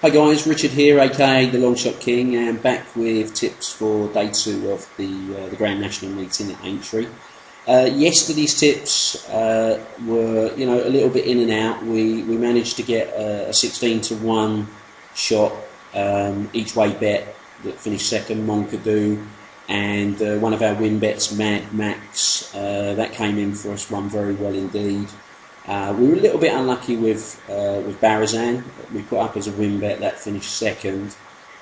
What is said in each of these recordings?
Hi guys, Richard here, aka the Long Shot King, and back with tips for day 2 of the Grand National meeting at Aintree. Yesterday's tips were, a little bit in and out. We managed to get a 16-to-1 shot each way bet that finished second, Moncadoo, and one of our win bets, Mad Max, that came in for us, won very well indeed. We were a little bit unlucky with Barazan. We put up as a win bet, that finished second,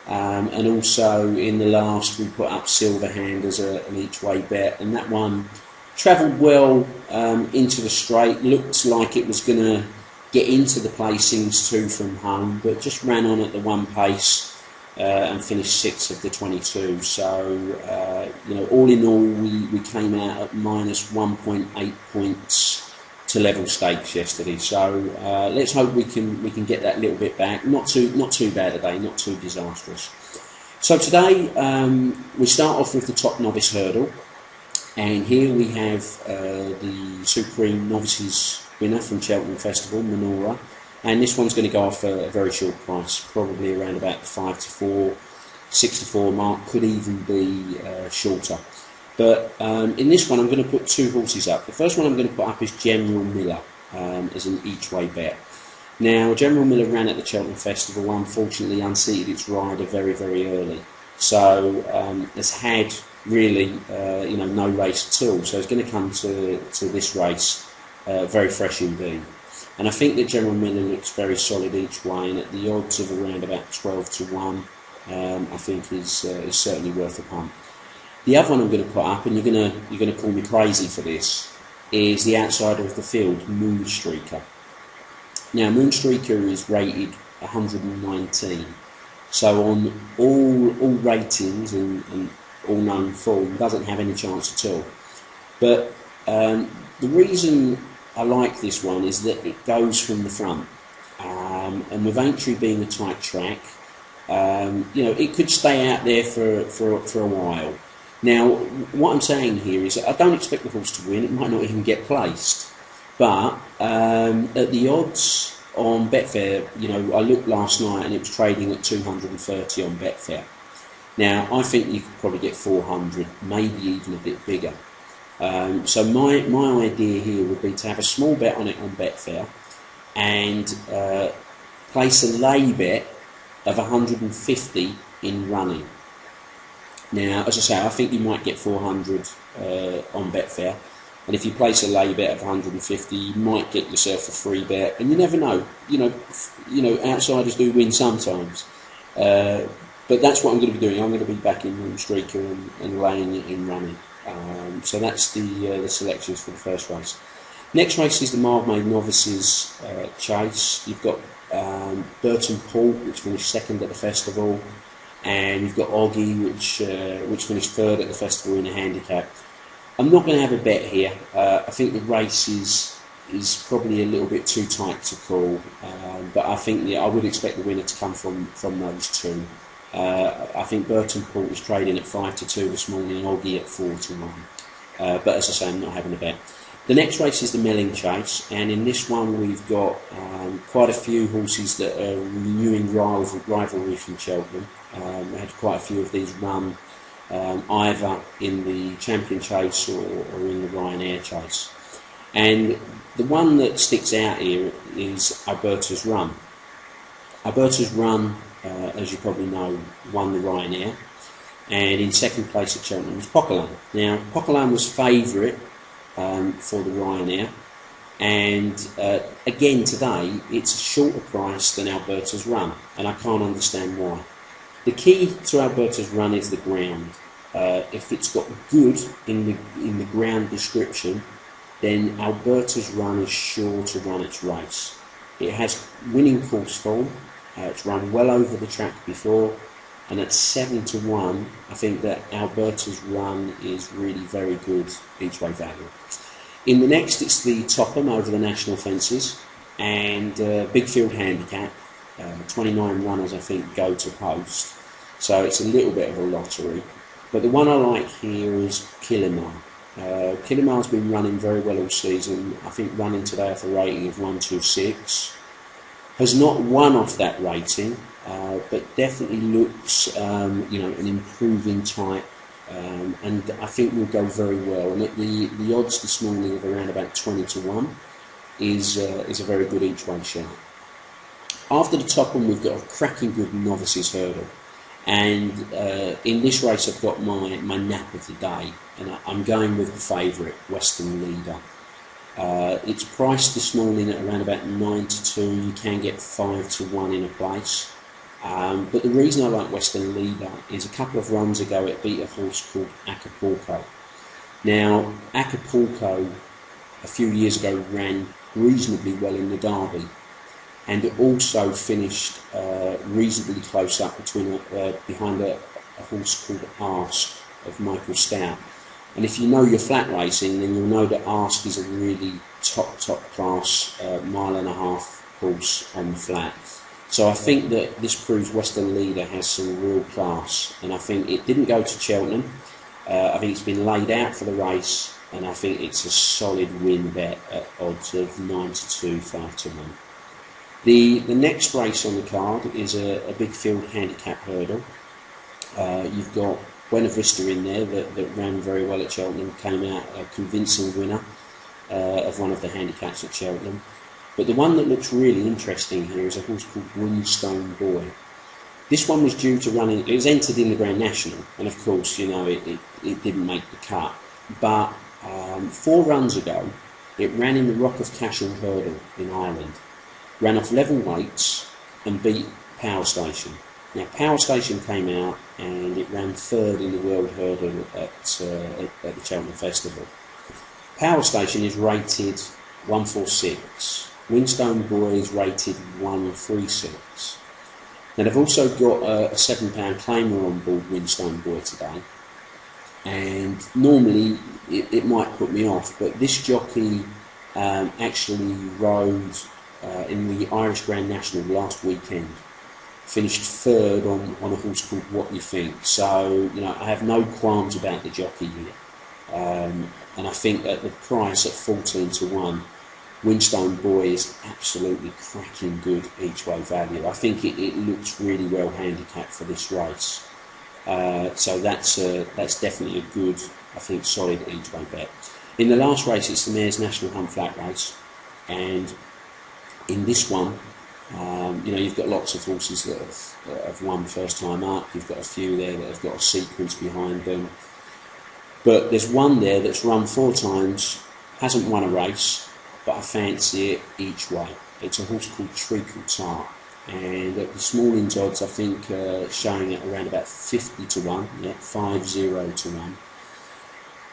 and also in the last we put up Silverhand as an each way bet, and that one travelled well into the straight. Looked like it was going to get into the placings 2 from home, but just ran on at the one pace and finished 6th of the 22. So all in all, we came out at minus 1.8 points to level stakes yesterday, so let's hope we can get that little bit back. Not too bad a day, not too disastrous. So today we start off with the top novice hurdle, and here we have the Supreme Novices winner from Cheltenham Festival, Menora, and this one's going to go off a very short price, probably around about the 5 to 4, 6 to 4 mark, could even be shorter. But in this one, I'm going to put 2 horses up. The first one I'm going to put up is General Miller as an each-way bet. Now, General Miller ran at the Cheltenham Festival, unfortunately unseated its rider very, very early. So has had really, no race at all. So it's going to come to this race very fresh indeed. And I think that General Miller looks very solid each way, and at the odds of around about 12 to 1, I think is certainly worth a punt. The other one I'm going to put up, and you're going to call me crazy for this, is the outsider of the field, Moonstreaker. Now, Moonstreaker is rated 119, so on all ratings and all known form, doesn't have any chance at all. But the reason I like this one is that it goes from the front, and with Aintree being a tight track, it could stay out there for a while. Now, what I'm saying here is that I don't expect the horse to win. It might not even get placed. But at the odds on Betfair, I looked last night and it was trading at 230 on Betfair. Now, I think you could probably get 400, maybe even a bit bigger. So my idea here would be to have a small bet on it on Betfair and place a lay bet of 150 in running. Now, as I say, I think you might get 400 on Betfair, and if you place a lay bet of 150, you might get yourself a free bet, and you never know. Outsiders do win sometimes, but that's what I'm going to be doing. I'm going to be backing Moonstreaker and laying it in running. So that's the selections for the first race. Next race is the Mildmay Novices Chase. You've got Burton Paul, which finished second at the festival. And you've got Oggy, which finished third at the festival in a handicap. I'm not going to have a bet here. I think the race is probably a little bit too tight to call, but I think I would expect the winner to come from those 2. I think Burton Paul was trading at 5 to 2 this morning, and Oggy at 4 to 1. But as I say, I'm not having a bet. The next race is the Melling Chase, and in this one we've got quite a few horses that are renewing rivalry from Cheltenham. We had quite a few of these run either in the Champion Chase or in the Ryanair Chase. And the one that sticks out here is Alberta's Run. Alberta's Run, as you probably know, won the Ryanair, and in second place at Cheltenham was Poquelin. Now, Poquelin was favourite for the Ryanair, and again today it's a shorter price than Alberta's Run, and I can't understand why. The key to Alberta's Run is the ground. If it's got good in the ground description, then Alberta's Run is sure to run its race. It has winning course form. It's run well over the track before, and at 7 to 1, I think that Alberta's Run is really very good each way value. In the next, it's the Topham over the national fences, and Big Field Handicap. 29 runners, I think, go to post, so it's a little bit of a lottery. But the one I like here is Killimar. Killimar's been running very well all season. I think running today off a rating of 126. Has not won off that rating, but definitely looks, an improving type, and I think will go very well. And the odds this morning of around about 20-1 is a very good each way shout. After the top one, we've got a cracking good novices hurdle, and in this race I've got my nap of the day, and I'm going with the favourite, Western Leader. It's priced this morning at around about 9-2. You can get 5-1 in a place. But the reason I like Western Leader is a couple of runs ago it beat a horse called Acapulco. Now, Acapulco a few years ago ran reasonably well in the Derby, and it also finished reasonably close up behind a horse called Ask of Michael Stout. And if you know your flat racing, then you'll know that Ask is a really top class mile-and-a-half horse on the flat. So I think that this proves Western Leader has some real class, and I think it didn't go to Cheltenham. I think it's been laid out for the race, and I think it's a solid win bet at odds of 9-2, 5-1. The next race on the card is a big field handicap hurdle. You've got Buena Vista in there that ran very well at Cheltenham, came out a convincing winner of one of the handicaps at Cheltenham. But the one that looks really interesting here is a horse called Windstone Boy. This one was due to run it was entered in the Grand National, and of course, it didn't make the cut. But 4 runs ago, it ran in the Rock of Cashel Hurdle in Ireland, ran off level weights and beat Power Station. Now, Power Station came out and it ran 3rd in the World Hurdle at the Cheltenham Festival. Power Station is rated 146. Windstone Boy is rated 136. Now, they've also got a £7 claimer on board Windstone Boy today, and normally it might put me off, but this jockey actually rode in the Irish Grand National last weekend, finished 3rd on a horse called What You Think. So, I have no qualms about the jockey here, and I think at the price at 14-1, Windstone Boy is absolutely cracking good each way value. I think it looks really well handicapped for this race. So that's definitely a good, I think, solid each way bet. In the last race, it's the Mares National Hunt Flat Race, and in this one, you've got lots of horses that have won first time up. You've got a few there that have got a sequence behind them, but there's one there that's run 4 times, hasn't won a race, but I fancy it each way. It's a horse called Treacle Tart, and at this morning's odds, I think showing it around about 50-1, 50-1.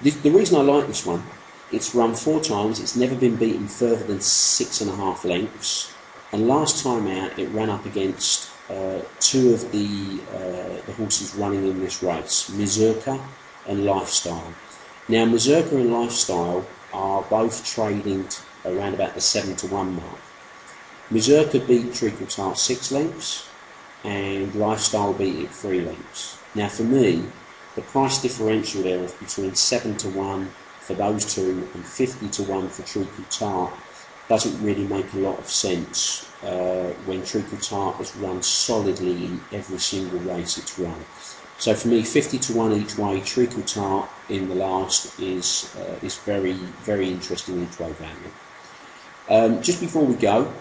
The reason I like this one, it's run 4 times, it's never been beaten further than 6.5 lengths, and last time out it ran up against 2 of the horses running in this race, Mazurka and Lifestyle. Now, Mazurka and Lifestyle are both trading around about the 7-1 mark. Mazurka beat Treacle Tart 6 lengths, and Lifestyle beat it 3 lengths. Now, for me, the price differential there of between 7-1 for those two and 50-1 for Treacle Tart doesn't really make a lot of sense when Treacle Tart has run solidly in every single race it's run. So for me, 50-1 each way, Treacle Tart in the last is very, very interesting each way value. Just before we go,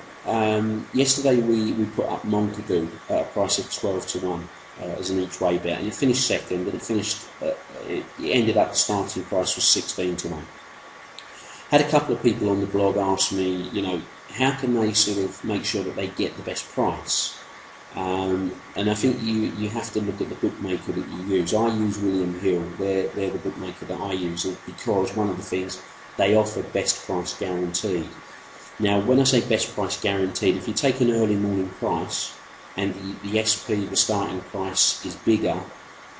yesterday we put up Montagu at a price of 12-1 as an each way bet, and it finished second, but it ended up the starting price was 16-1. Had a couple of people on the blog ask me, how can they sort of make sure that they get the best price? And I think you have to look at the bookmaker that you use. I use William Hill. They're the bookmaker that I use, because one of the things, they offer best price guaranteed. Now, when I say best price guaranteed, if you take an early morning price and the SP, the starting price, is bigger,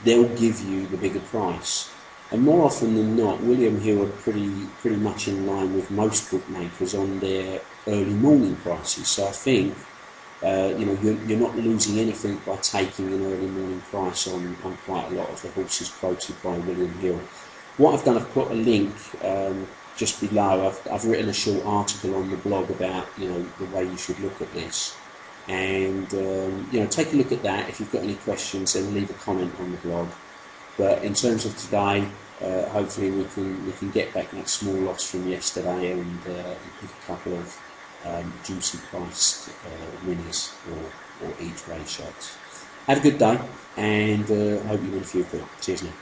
they'll give you the bigger price. And more often than not, William Hill are pretty much in line with most bookmakers on their early morning prices. So I think you're not losing anything by taking an early morning price on quite a lot of the horses quoted by William Hill. What I've done, I've put a link just below. I've written a short article on the blog about the way you should look at this. and take a look at that. If you've got any questions, then leave a comment on the blog. But in terms of today, hopefully we can get back that small loss from yesterday and pick a couple of juicy priced winners or each way shots. Have a good day, and hope you win a few quid. Cheers now.